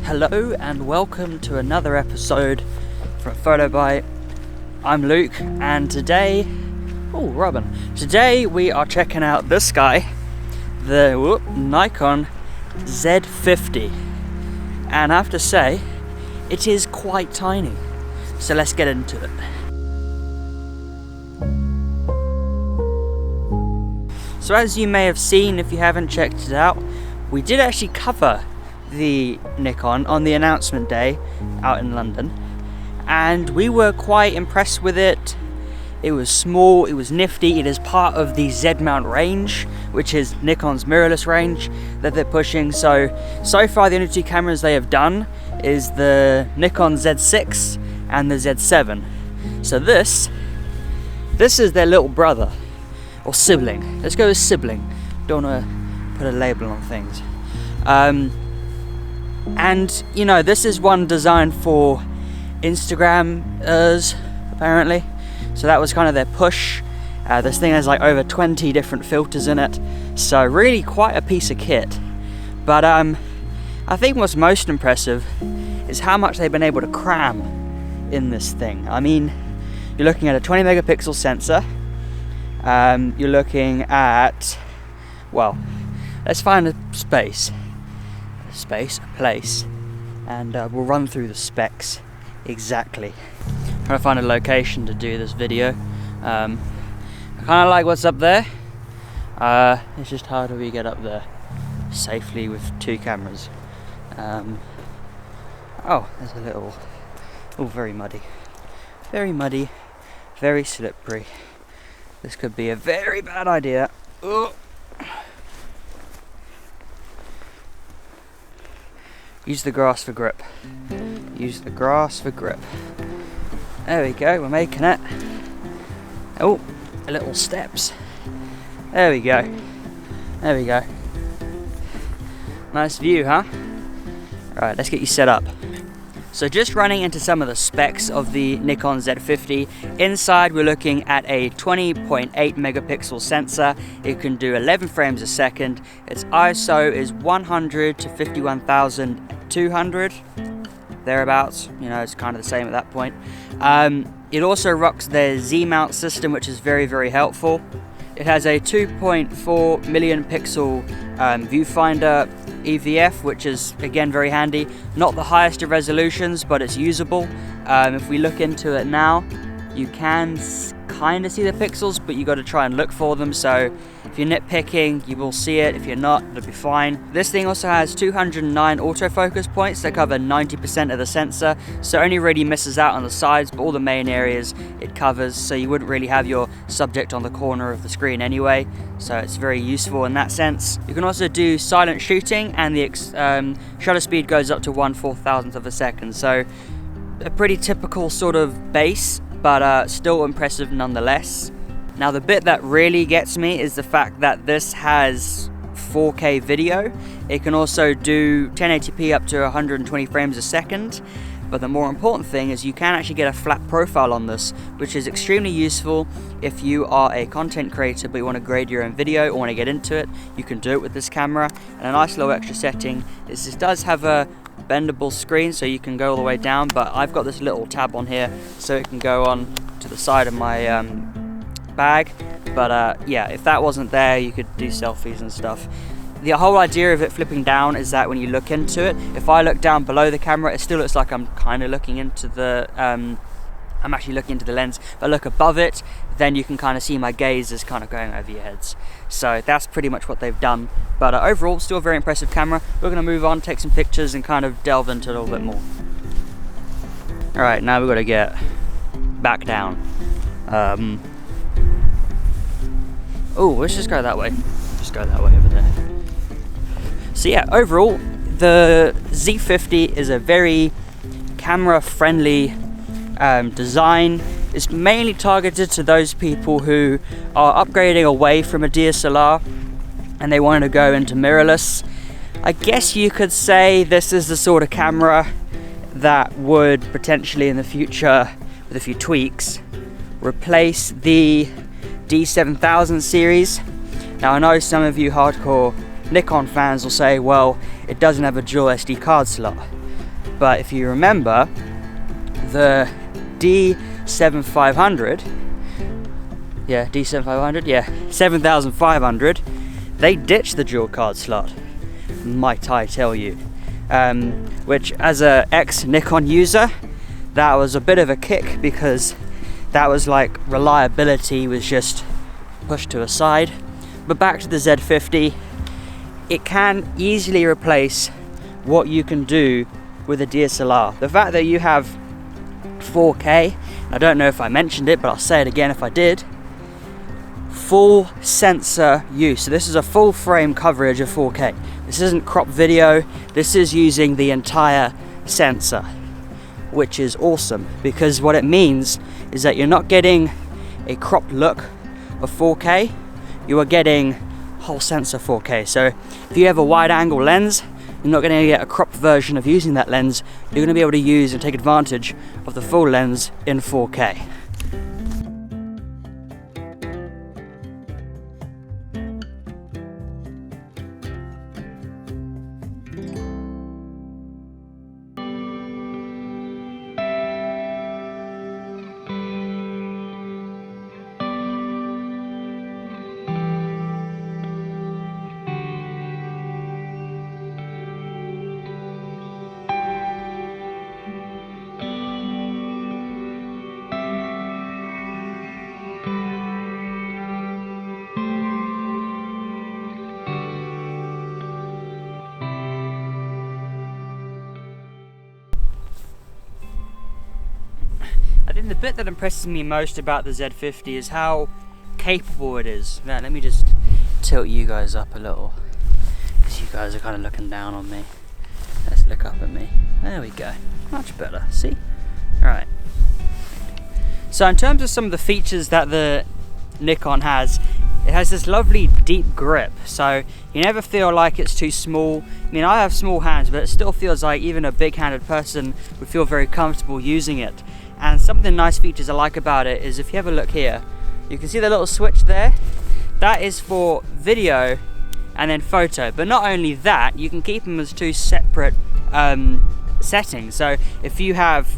Hello and welcome to another episode from PhotoBite. I'm Luke and today, today we are checking out this guy, the Nikon Z50, and I have to say it is quite tiny, so let's get into it. So as you may have seen if you haven't checked it out, we did actually cover the Nikon on the announcement day out in London, and we were quite impressed with it. It was small, it was nifty, it is part of the Z mount range, which is Nikon's mirrorless range that they're pushing. So far the only two cameras they have done is the Nikon Z6 and the Z7. So this is their little brother, or sibling. Let's go with sibling. Don't want to put a label on things. And you know, this is one designed for Instagrammers apparently, so that was kind of their push. This thing has like over 20 different filters in it, so really quite a piece of kit. But I think what's most impressive is how much they've been able to cram in this thing. I mean, you're looking at a 20 megapixel sensor, you're looking at, well, let's find a place, and we'll run through the specs exactly. I'm trying to find a location to do this video. I kind of like what's up there. It's just how do we get up there safely with two cameras? Oh, there's a little, very muddy, very slippery. This could be a very bad idea. Oh. Use the grass for grip. Use the grass for grip. There we go, we're making it. Oh, little steps. There we go. There we go. Nice view, huh? Right, let's get you set up. So just running into some of the specs of the Nikon Z50. Inside we're looking at a 20.8 megapixel sensor. It can do 11 frames a second. Its ISO is 100 to 51,200, thereabouts. You know, it's kind of the same at that point. It also rocks their Z mount system, which is very, very helpful. It has a 2.4 million pixel Viewfinder EVF, which is again very handy. Not the highest of resolutions, but it's usable. If we look into it now, you can kind of see the pixels, but you got to try and look for them. So if you're nitpicking, you will see it. If you're not, it'll be fine. This thing also has 209 autofocus points that cover 90% of the sensor, so it only really misses out on the sides, but all the main areas it covers, so you wouldn't really have your subject on the corner of the screen anyway, so it's very useful in that sense. You can also do silent shooting, and the shutter speed goes up to 1/4000th of a second, so a pretty typical sort of base, but still impressive nonetheless. Now the bit that really gets me is the fact that this has 4K video. It can also do 1080p up to 120 frames a second, but the more important thing is you can actually get a flat profile on this, which is extremely useful if you are a content creator but you want to grade your own video or want to get into it. You can do it with this camera. And a nice little extra setting is this does have a bendable screen, so you can go all the way down, but I've got this little tab on here so it can go on to the side of my bag. But yeah, if that wasn't there, you could do selfies and stuff. The whole idea of it flipping down is that when you look into it, if I look down below the camera, it still looks like I'm kind of looking into the I'm actually looking into the lens. If I look above it, then you can kind of see my gaze is kind of going over your heads. So that's pretty much what they've done. But overall, still a very impressive camera. We're going to move on, take some pictures, and kind of delve into it a little bit more. Alright, now we've got to get back down. Oh, let's just go that way. Just go that way over there. So yeah, overall, the Z50 is a very camera-friendly design. It's mainly targeted to those people who are upgrading away from a DSLR and they want to go into mirrorless. I guess you could say this is the sort of camera that would potentially in the future, with a few tweaks, replace the D7000 series. Now I know some of you hardcore Nikon fans will say, well, it doesn't have a dual SD card slot. But if you remember, the D7500, yeah, D7500, yeah, 7500, they ditched the dual card slot, might I tell you. Which, as a ex-Nikon user, that was a bit of a kick, because that was like reliability was just pushed to a side. But back to the Z50, it can easily replace what you can do with a DSLR. The fact that you have 4K, I don't know if I mentioned it, but I'll say it again if I did, full sensor use. So this is a full frame coverage of 4K. This isn't cropped video, this is using the entire sensor, which is awesome, because what it means is that you're not getting a cropped look of 4K, you are getting whole sensor 4K. So if you have a wide angle lens, you're not going to get a cropped version of using that lens, you're going to be able to use and take advantage of the full lens in 4K. I think the bit that impresses me most about the Z50 is how capable it is. Now, let me just tilt you guys up a little, because you guys are kind of looking down on me. Let's look up at me. There we go. Much better. See? Alright. So in terms of some of the features that the Nikon has, it has this lovely deep grip, so you never feel like it's too small. I mean, I have small hands, but it still feels like even a big-handed person would feel very comfortable using it. And some of the nice features I like about it is, if you have a look here, you can see the little switch there. That is for video and then photo. But not only that, you can keep them as two separate settings. So if you have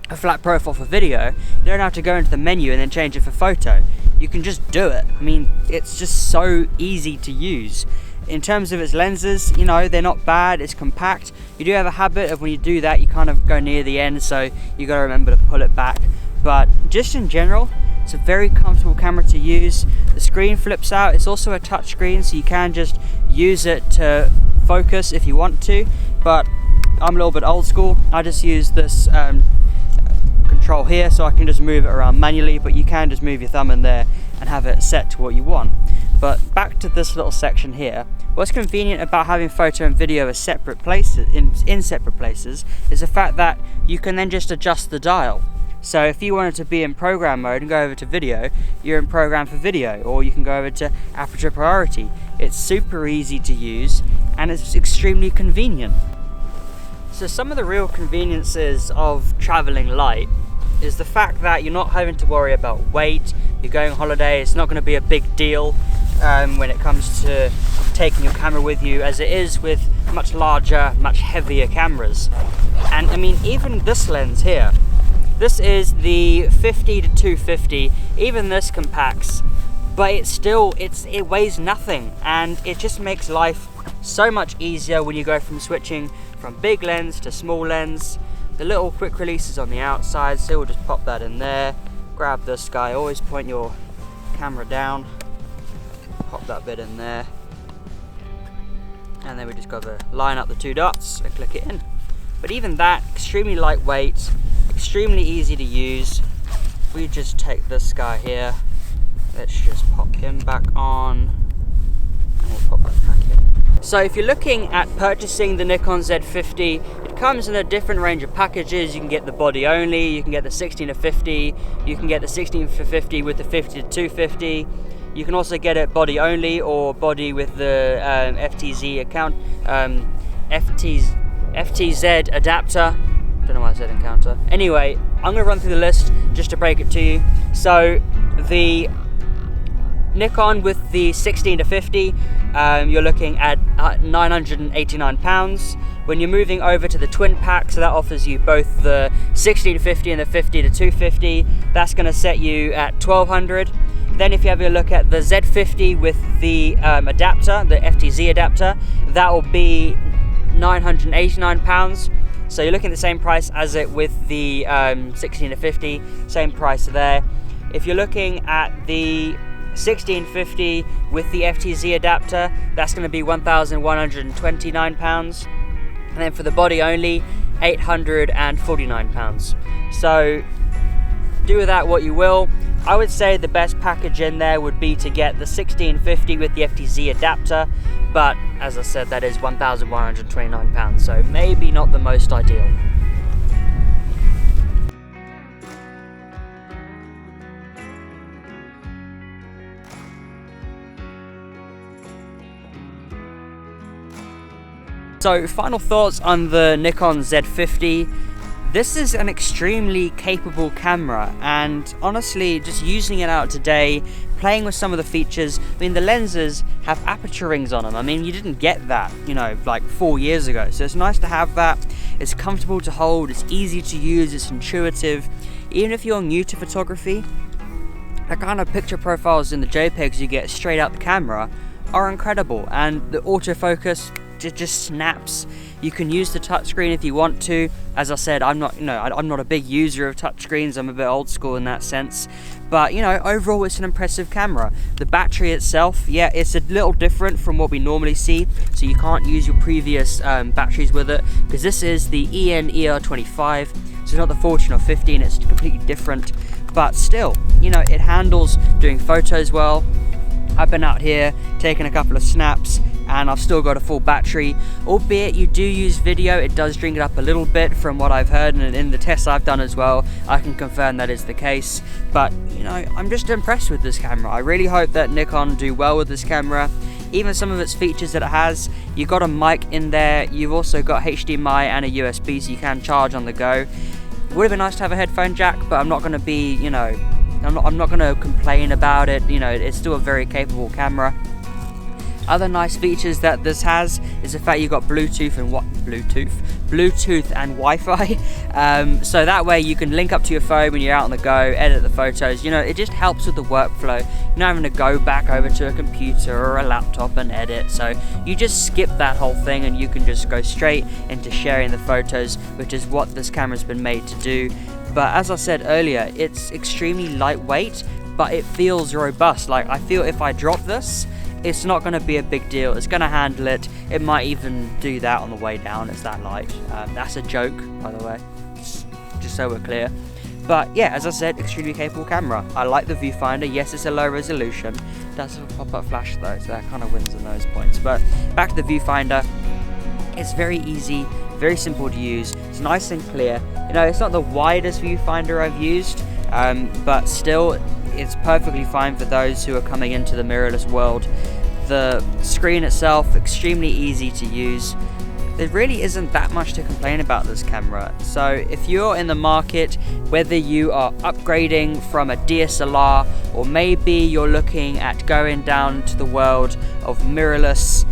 a flat profile for video, you don't have to go into the menu and then change it for photo. You can just do it. I mean, it's just so easy to use. In terms of its lenses, you know, they're not bad, it's compact. You do have a habit of when you do that, you kind of go near the end, so you got to remember to pull it back. But just in general, it's a very comfortable camera to use. The screen flips out, it's also a touch screen, so you can just use it to focus if you want to. But I'm a little bit old school, I just use this control here, so I can just move it around manually, but you can just move your thumb in there and have it set to what you want. But back to this little section here, what's convenient about having photo and video as separate places, in separate places, is the fact that you can then just adjust the dial. So if you wanted to be in program mode and go over to video, you're in program for video, or you can go over to aperture priority. It's super easy to use and it's extremely convenient. So some of the real conveniences of traveling light is the fact that you're not having to worry about weight. You're going on holiday, it's not going to be a big deal when it comes to taking your camera with you, as it is with much larger, much heavier cameras. And I mean, even this lens here, this is the 50 to 250, even this compacts, but it weighs nothing, and it just makes life so much easier when you go from switching from big lens to small lens. The little quick release is on the outside, so we'll just pop that in there. Grab this guy, always point your camera down, pop that bit in there, and then we just got to line up the two dots and click it in. But even that, extremely lightweight, extremely easy to use. We just take this guy here, let's just pop him back on, and we'll pop that back in. So if you're looking at purchasing the Nikon Z50, it comes in a different range of packages. You can get the body only, you can get the 16 to 50, you can get the 16 to 50 with the 50 to 250. You can also get it body only or body with the FTZ account, FTZ adapter. Don't know why I said encounter. Anyway, I'm going to run through the list just to break it to you. So the Nikon with the 16-50, you're looking at £989. When you're moving over to the twin pack, so that offers you both the 16-50 and the 50-250, that's going to set you at £1,200. Then if you have a look at the Z50 with the adapter, the FTZ adapter, that will be £989. So you're looking at the same price as it with the 16-50, same price there. If you're looking at the 16-50 with the FTZ adapter, that's going to be £1,129. And then for the body only, £849. So do with that what you will. I would say the best package in there would be to get the 16-50 with the FTZ adapter, but as I said, that is £1,129, so maybe not the most ideal. So final thoughts on the Nikon Z50. This is an extremely capable camera, and honestly, just using it out today, playing with some of the features, I mean, the lenses have aperture rings on them. I mean, you didn't get that, you know, like 4 years ago, so it's nice to have that. It's comfortable to hold, it's easy to use, it's intuitive. Even if you're new to photography, the kind of picture profiles in the JPEGs you get straight out the camera are incredible, and the autofocus just snaps. You can use the touchscreen if you want to. As I said, I'm not a big user of touchscreens. I'm a bit old school in that sense. But you know, overall, it's an impressive camera. The battery itself, yeah, it's a little different from what we normally see. So you can't use your previous batteries with it, because this is the EN-ER25. So it's not the 14 or 15. It's completely different. But still, you know, it handles doing photos well. I've been out here taking a couple of snaps, and I've still got a full battery. Albeit you do use video, it does drink it up a little bit from what I've heard, and in the tests I've done as well, I can confirm that is the case. But you know, I'm just impressed with this camera. I really hope that Nikon do well with this camera. Even some of its features that it has, you've got a mic in there, you've also got HDMI and a USB, so you can charge on the go. Would have been nice to have a headphone jack, but I'm not going to be, you know, I'm not going to complain about it. You know, it's still a very capable camera. Other nice features that this has is the fact you've got Bluetooth and Wi-Fi. So that way you can link up to your phone when you're out on the go, edit the photos. You know, it just helps with the workflow. You're not having to go back over to a computer or a laptop and edit. So you just skip that whole thing and you can just go straight into sharing the photos, which is what this camera's been made to do. But as I said earlier, it's extremely lightweight, but it feels robust. Like, I feel if I drop this, it's not going to be a big deal. It's going to handle it. It might even do that on the way down. It's that light. That's a joke, by the way, just so we're clear. But yeah, as I said, extremely capable camera. I like the viewfinder. Yes, it's a low resolution. It does have a pop-up flash though, so that kind of wins on those points. But back to the viewfinder. It's very easy, very simple to use. It's nice and clear. You know, it's not the widest viewfinder I've used, but still, it's perfectly fine for those who are coming into the mirrorless world. The screen itself, extremely easy to use. There really isn't that much to complain about this camera. So if you're in the market, whether you are upgrading from a DSLR, or maybe you're looking at going down to the world of mirrorless,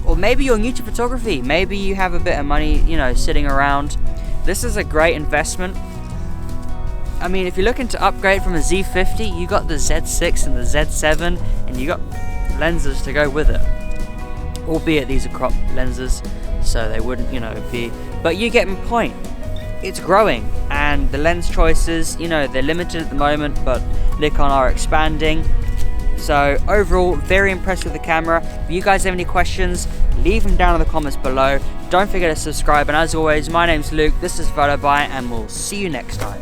or maybe you're new to photography, maybe you have a bit of money, you know, sitting around, this is a great investment. I mean, if you're looking to upgrade from a Z50, you got the Z6 and the Z7, and you got lenses to go with it. Albeit these are crop lenses, so they wouldn't, you know, be, but you get my point. It's growing, and the lens choices, you know, they're limited at the moment, but Nikon are expanding. So overall, very impressed with the camera. If you guys have any questions, leave them down in the comments below. Don't forget to subscribe, and as always, my name's Luke, this is PhotoBuy, and we'll see you next time.